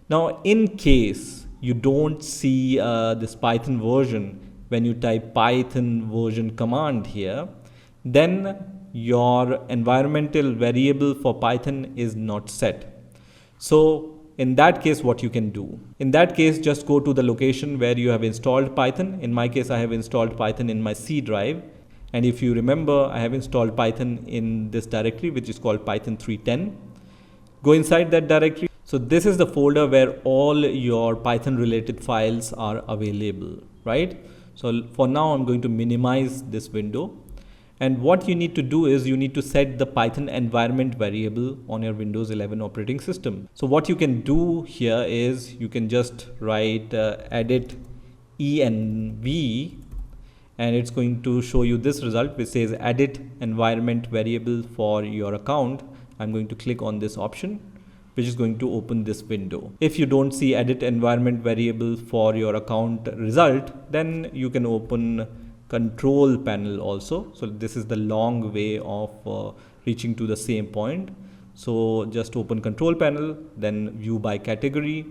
Now, in case you don't see this Python version when you type Python version command here, then your environmental variable for Python is not set. So in that case, what you can do? In that case, just go to the location where you have installed Python. In my case, I have installed Python in my C drive. And if you remember, I have installed Python in this directory, which is called Python 3.10. Go inside that directory. So this is the folder where all your Python related files are available, right? So for now, I'm going to minimize this window. And what you need to do is you need to set the Python environment variable on your Windows 11 operating system. So what you can do here is you can just write edit env, and it's going to show you this result which says edit environment variable for your account. I'm going to click on this option, which is going to open this window. If you don't see edit environment variable for your account result, then you can open control panel also. So this is the long way of reaching to the same point. So just open control panel, then view by category,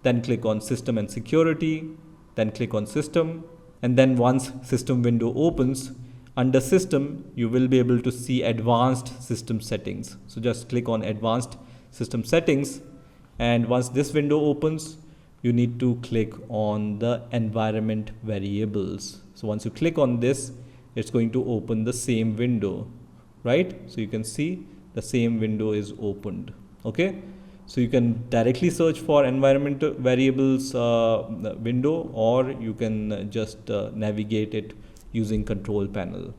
then click on system and security, then click on system. And then once system window opens, under system, you will be able to see advanced system settings. So just click on advanced system settings. And once this window opens, you need to click on the environment variables. So once you click on this, it's going to open the same window, right? So you can see the same window is opened. Okay. So you can directly search for environment variables window, or you can just navigate it using control panel.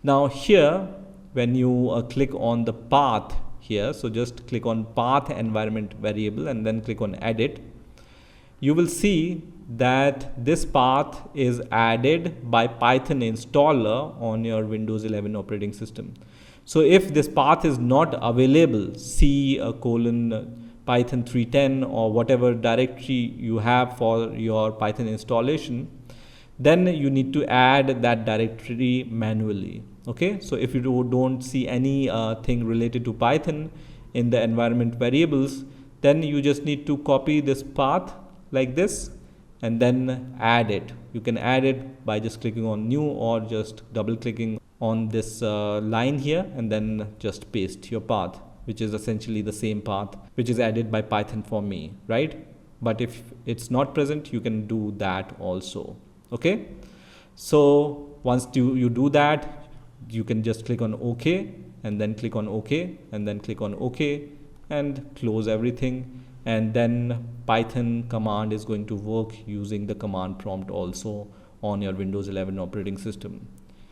Now here, when you click on the path here, so just click on path environment variable and then click on edit. You will see that this path is added by Python installer on your Windows 11 operating system. So if this path is not available, C Python 3.10 or whatever directory you have for your Python installation, then you need to add that directory manually. Okay, so if you don't see any thing related to Python in the environment variables, then you just need to copy this path like this and then add it. You can add it by just clicking on new or just double clicking on this line here and then just paste your path, which is essentially the same path which is added by Python for me, right? But if it's not present, you can do that also. Okay, so once you do that, you can just click on OK and then click on OK and then click on OK and close everything. And then Python command is going to work using the command prompt also on your Windows 11 operating system.